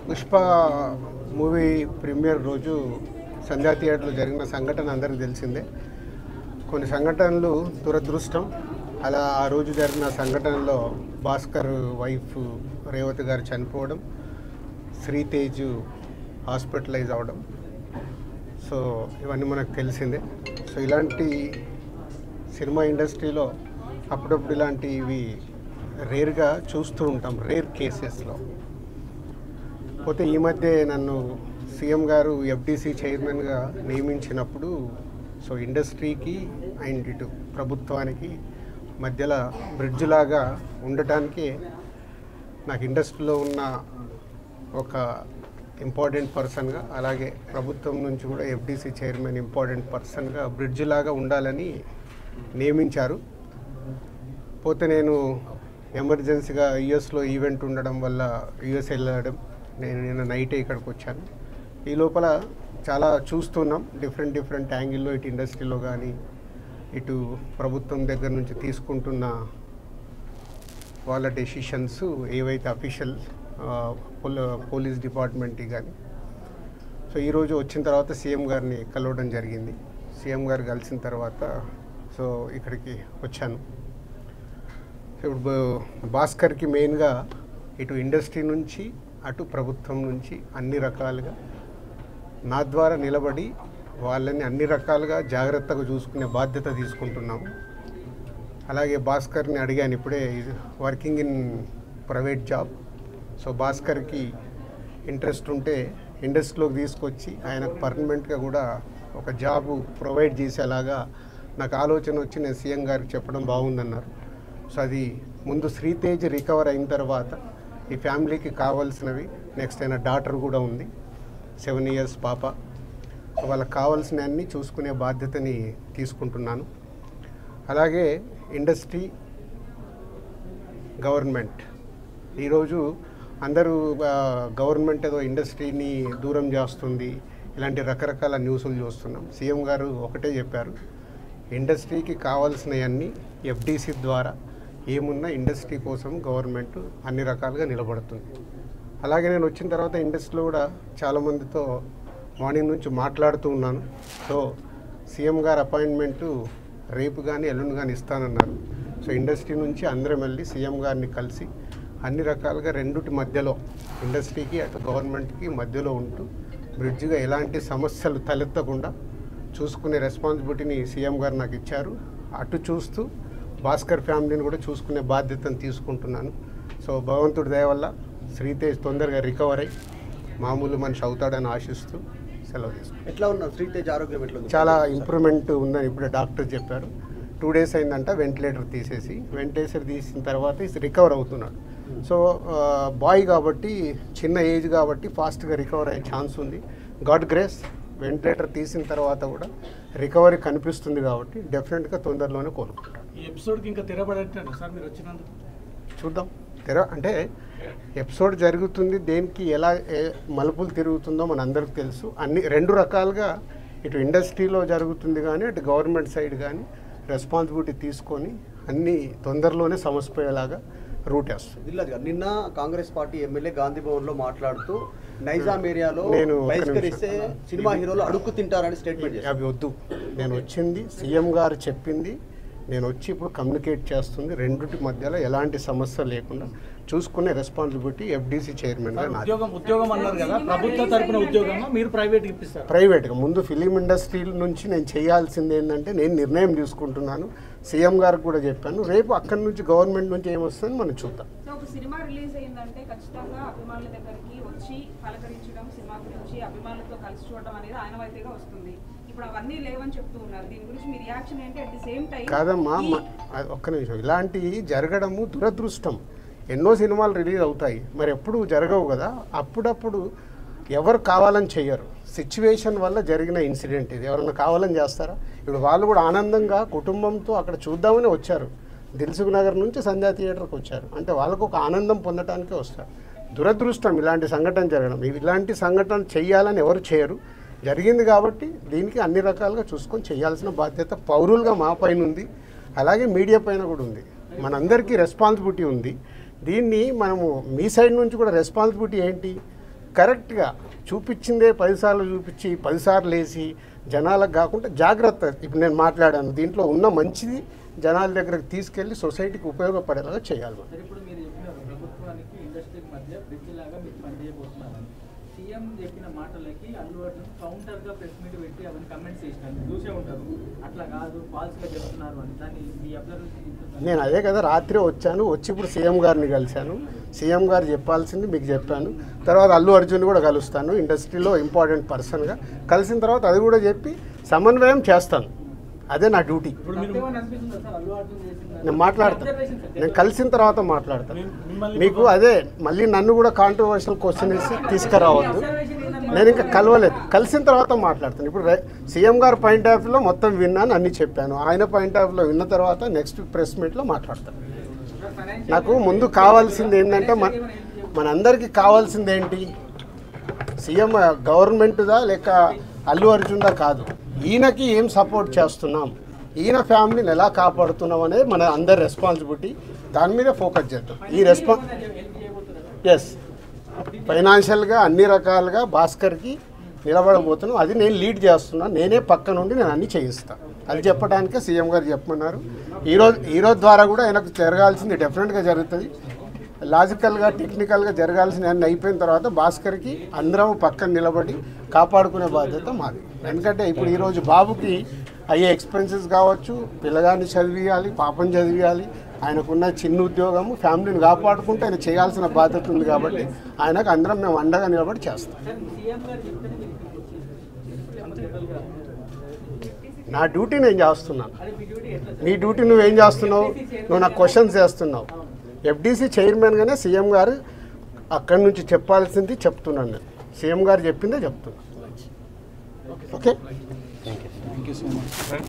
Pushpa movie premier రోజు సంధ్యా థియేటర్లో జరిగిన సంఘటన అందరికీ తెలిసిందే. కొన్ని సంఘటనలు దురదృష్టం. అలా ఆ రోజు జరిగిన సంఘటనలో భాస్కర్ వైఫ్ రేవతి గారు చనిపోవడం, శ్రీతేజ్ హాస్పిటలైజ్ అవ్వడం, సో ఇవన్నీ మనకు తెలిసిందే. సో ఇలాంటి సినిమా ఇండస్ట్రీలో అప్పుడప్పుడు ఇలాంటివి రేర్గా చూస్తూ ఉంటాం, రేర్ కేసెస్లో. పోతే ఈ మధ్య నన్ను సీఎం గారు ఎఫ్డీసీ చైర్మన్గా నియమించినప్పుడు సో ఇండస్ట్రీకి అండ్ ఇటు ప్రభుత్వానికి మధ్యలో బ్రిడ్జ్ లాగా ఉండటానికి నాకు ఇండస్ట్రీలో ఉన్న ఒక ఇంపార్టెంట్ పర్సన్గా, అలాగే ప్రభుత్వం నుంచి కూడా ఎఫ్డీసీ చైర్మన్ ఇంపార్టెంట్ పర్సన్గా బ్రిడ్జ్ లాగా ఉండాలని నియమించారు. పోతే నేను ఎమర్జెన్సీగా యుఎస్లో ఈవెంట్ ఉండడం వల్ల యుఎస్ వెళ్ళడం, నేను నిన్న నైటే ఇక్కడికి వచ్చాను. ఈ లోపల చాలా చూస్తున్నాం డిఫరెంట్ యాంగిల్లో, ఇటు ఇండస్ట్రీలో కానీ ఇటు ప్రభుత్వం దగ్గర నుంచి తీసుకుంటున్న వాళ్ళ డెసిషన్స్ ఏవైతే అఫీషియల్ పోలీస్ డిపార్ట్మెంట్కి కానీ. సో ఈరోజు వచ్చిన తర్వాత సీఎం గారిని కలవడం జరిగింది. సీఎం గారు కలిసిన తర్వాత సో ఇక్కడికి వచ్చాను. ఇప్పుడు భాస్కర్కి మెయిన్గా ఇటు ఇండస్ట్రీ నుంచి అటు ప్రభుత్వం నుంచి అన్ని రకాలుగా నా ద్వారా నిలబడి వాళ్ళని అన్ని రకాలుగా జాగ్రత్తగా చూసుకునే బాధ్యత తీసుకుంటున్నాము. అలాగే భాస్కర్ని అడిగాను, ఇప్పుడే working in private job. So భాస్కర్కి ఇంట్రెస్ట్ ఉంటే ఇండస్ట్రీలోకి తీసుకొచ్చి ఆయనకు పర్మనెంట్గా కూడా ఒక జాబ్ ప్రొవైడ్ చేసేలాగా నాకు ఆలోచన వచ్చి నేను సీఎం గారికి చెప్పడం బాగుందన్నారు. సో అది ముందు శ్రీతేజ్ రికవర్ అయిన తర్వాత ఈ ఫ్యామిలీకి కావాల్సినవి, నెక్స్ట్ అయిన డాటర్ కూడా ఉంది, 7 years పాప. సో వాళ్ళకి కావాల్సిన అన్నీ చూసుకునే బాధ్యతని తీసుకుంటున్నాను. అలాగే ఇండస్ట్రీ, గవర్నమెంట్, ఈరోజు అందరూ గవర్నమెంట్ ఏదో ఇండస్ట్రీని దూరం చేస్తుంది, ఇలాంటి రకరకాల న్యూస్లు చూస్తున్నాం. సీఎం గారు ఒకటే చెప్పారు, ఇండస్ట్రీకి కావాల్సినవన్నీ ఎఫ్డీసీ ద్వారా ఏమున్నా ఇండస్ట్రీ కోసం గవర్నమెంట్ అన్ని రకాలుగా నిలబడుతుంది. అలాగే నేను వచ్చిన తర్వాత ఇండస్ట్రీలో కూడా చాలామందితో మార్నింగ్ నుంచి మాట్లాడుతూ ఉన్నాను. సో సీఎం గారు అపాయింట్మెంటు రేపు కానీ ఎల్లుండి కానీ ఇస్తానన్నారు. సో ఇండస్ట్రీ నుంచి అందరం వెళ్ళి సీఎం గారిని కలిసి అన్ని రకాలుగా రెండుటి మధ్యలో, ఇండస్ట్రీకి అటు గవర్నమెంట్కి మధ్యలో ఉంటూ బ్రిడ్జ్గా ఎలాంటి సమస్యలు తలెత్తకుండా చూసుకునే రెస్పాన్సిబిలిటీని సీఎం గారు నాకు ఇచ్చారు. అటు చూస్తూ భాస్కర్ ఫ్యామిలీని కూడా చూసుకునే బాధ్యతను తీసుకుంటున్నాను. సో భగవంతుడి దయ వల్ల శ్రీతేజ్ తొందరగా రికవర్ అయ్యి మామూలు మనిషి అవుతాడని ఆశిస్తూ సెలవు తీసుకుంటాను. ఎట్లా ఉన్నారు శ్రీతేజ్ ఆరోగ్యం? ఎట్లా ఉంది? చాలా ఇంప్రూవ్మెంట్ ఉందని ఇప్పుడే డాక్టర్ చెప్పారు. 2 days అయిందంట వెంటిలేటర్ తీసిన తర్వాత రికవర్ అవుతున్నాడు. సో బాయ్ కాబట్టి, చిన్న ఏజ్ కాబట్టి ఫాస్ట్గా రికవర్ అయ్యే ఛాన్స్ ఉంది. గాడ్ గ్రేస్, వెంటిలేటర్ తీసిన తర్వాత కూడా రికవరీ కనిపిస్తుంది కాబట్టి డెఫినెట్గా తొందరలోనే కోలుకుంటాడు. ఈ ఎపిసోడ్కి ఇంకా తెరపడట్లేదు సార్ మీరు వచ్చినందుకు? చూద్దాం, అంటే ఎపిసోడ్ జరుగుతుంది, దేనికి ఎలా మలుపులు తిరుగుతుందో మన అందరికి తెలుసు. అన్ని 2 రకాలుగా ఇటు ఇండస్ట్రీలో జరుగుతుంది కానీ అటు గవర్నమెంట్ సైడ్ కానీ రెస్పాన్సిబిలిటీ తీసుకొని అన్నీ తొందరలోనే సమసిపోయేలాగా రూట్ వేస్తుంది. నిన్న కాంగ్రెస్ పార్టీ ఎమ్మెల్యే గాంధీ భవన్లో మాట్లాడుతూ నైజాం ఏరియాలో బహిష్కరిస్తే సినిమా హీరోలు అడుక్కు తింటారని స్టేట్మెంట్ చేశారు. అవి వద్దు, నేను వచ్చింది సీఎం గారు చెప్పింది, నేను వచ్చి ఇప్పుడు కమ్యూనికేట్ చేస్తుంది. రెండింటి మధ్యలో ఎలాంటి సమస్య లేకుండా చూసుకునే రెస్పాన్సిబిలిటీ ఎఫ్డీసీ చైర్మన్గా నాది. ఉద్యోగం అన్నారు కదా, ప్రభుత్వ తరపున ఉద్యోగమా మీరు ప్రైవేట్కి ఇప్పిస్తారు? ప్రైవేట్గా. ముందు ఫిలిం ఇండస్ట్రీ నుంచి నేను చేయాల్సింది ఏంటంటే నేను నిర్ణయం తీసుకుంటున్నాను, సీఎం గారికి కూడా చెప్పాను. రేపు అక్కడి నుంచి గవర్నమెంట్ నుంచి ఏమొస్తుందని మనం చూద్దాం. ఒక సినిమా రిలీజ్ అయిందంటే ఖచ్చితంగా అభిమానుల దగ్గరికి వచ్చి పలకరించడం, సినిమా గురించి అభిమానులతో కలిసి చూడడం అనేది ఆనవాయితీగా వస్తుంది. ఇప్పుడు అవన్నీ లేవని చెప్తూ ఉన్నారు. దీని గురించి మీ రియాక్షన్ ఏంటి? అట్ ది సేమ్ టైం కాదమ్మా, ఒక్క నిమిషం, ఇలాంటివి జరగడము దురదృష్టం. ఎన్నో సినిమాలు రిలీజ్ అవుతాయి, మరి ఎప్పుడు జరగవు కదా. అప్పుడప్పుడు ఎవరు కావాలని చెయ్యరు, సిచ్యువేషన్ వల్ల జరిగిన ఇన్సిడెంట్ ఇది. ఎవరన్నా కావాలని చేస్తారా? ఇప్పుడు వాళ్ళు కూడా ఆనందంగా కుటుంబంతో అక్కడ చూద్దామని వచ్చారు. దిల్సుఖ్ నగర్ నుంచి సంధ్యా థియేటర్కి వచ్చారు అంటే వాళ్ళకు ఒక ఆనందం పొందటానికే వస్తారు. దురదృష్టం ఇలాంటి సంఘటన జరగడం. ఇలాంటి సంఘటన చెయ్యాలని ఎవరు చేయరు, జరిగింది కాబట్టి దీనికి అన్ని రకాలుగా చూసుకొని చేయాల్సిన బాధ్యత పౌరులుగా మా పైన ఉంది, అలాగే మీడియా పైన కూడా ఉంది. మనందరికీ రెస్పాన్సిబిలిటీ ఉంది. దీన్ని మనము మీ సైడ్ నుంచి కూడా రెస్పాన్సిబిలిటీ ఏంటి, కరెక్ట్గా చూపించిందే 10 సార్లు చూపించి 10 సార్లు వేసి జనాలకు కాకుండా జాగ్రత్త. ఇప్పుడు నేను మాట్లాడాను, దీంట్లో ఉన్న మంచిది జనాల దగ్గరకు తీసుకెళ్ళి సొసైటీకి ఉపయోగపడేలాగా చేయాలి. ఇప్పుడు మీరు చెప్పినారు ప్రభుత్వానికి ఇండస్ట్రీకి మధ్య బ్రిడ్జ్ లాగా మీరు పనిచేయబోతున్నారని. సీఎం చెప్పిన మాటలకి అల్లు అర్జున్ కౌంటర్గా ప్రెస్ మీట్ పెట్టి అవన్నీ కమెంట్స్ చేసినారు, చూసే ఉంటారు. అట్లా కాదు, ఫాల్స్గా చెప్తున్నారు అని. దాన్ని మీ అబ్జర్వేషన్. నేను అదే కదా రాత్రి వచ్చాను, వచ్చి ఇప్పుడు సీఎం గారిని కలిశాను. సీఎం గారు చెప్పాల్సింది మీకు చెప్పాను. తర్వాత అల్లు అర్జున్ కూడా కలుస్తాను, ఇండస్ట్రీలో ఇంపార్టెంట్ పర్సన్గా. కలిసిన తర్వాత అది కూడా చెప్పి సమన్వయం చేస్తాను. అదే నా డ్యూటీ. నేను మాట్లాడతాను, నేను కలిసిన తర్వాత మాట్లాడతాను. మీకు అదే మళ్ళీ నన్ను కూడా కాంట్రవర్షియల్ క్వశ్చన్ వేసి తీసుకురావద్దు. నేను ఇంకా కలవలేదు, కలిసిన తర్వాత మాట్లాడతాను. ఇప్పుడు సీఎం గారు పాయింట్ ఆఫ్ వ్యూలో మొత్తం విన్నాను, అన్నీ చెప్పాను. ఆయన పాయింట్ ఆఫ్ వ్యూలో విన్న తర్వాత నెక్స్ట్ ప్రెస్ మీట్లో మాట్లాడతాను. నాకు ముందు కావాల్సింది ఏంటంటే మనందరికీ కావాల్సింది ఏంటి, సీఎం గవర్నమెంట్దా లేక అల్లు అర్జున్దా కాదు, ఈయనకి ఏం సపోర్ట్ చేస్తున్నాం, ఈయన ఫ్యామిలీని ఎలా కాపాడుతున్నాం అనేది మన అందరి రెస్పాన్సిబిలిటీ. దాని మీద ఫోకస్ చేద్దాం. ఈ ఎస్ ఫైనాన్షియల్గా అన్ని రకాలుగా భాస్కర్కి నిలబడబోతున్నాం. అది నేను లీడ్ చేస్తున్నాను, నేనే పక్క నుండి నేను అన్నీ చేయిస్తాను. అది చెప్పడానికే సీఎం గారు చెప్పమన్నారు. ఈరోజు ద్వారా కూడా ఆయనకు జరగాల్సింది డెఫినెట్గా జరుగుతుంది. లాజికల్గా టెక్నికల్గా జరగాల్సిన అన్నీ అయిపోయిన తర్వాత భాస్కర్కి అందరం పక్కన నిలబడి కాపాడుకునే బాధ్యత మాది. ఎందుకంటే ఇప్పుడు ఈరోజు బాబుకి అయ్యే ఎక్స్పెన్సెస్ కావచ్చు, పిల్లగాన్ని చదివియాలి, పాపం చదివియాలి, ఆయనకున్న చిన్న ఉద్యోగము, ఫ్యామిలీని కాపాడుకుంటూ ఆయన చేయాల్సిన బాధ్యత ఉంది. కాబట్టి ఆయనకు అందరం మేము అండగా నిలబడి చేస్తాం. నా డ్యూటీ నేను చేస్తున్నాను, నీ డ్యూటీ నువ్వేం చేస్తున్నావు? నువ్వు నాకు క్వశ్చన్స్ చేస్తున్నావు. ఎఫ్డీసీ చైర్మన్గానే సీఎం గారు అక్కడి నుంచి చెప్పాల్సింది చెప్తున్నాను. నేను సీఎం గారు చెప్పిందే చెప్తున్నాను. Okay, thank you so much.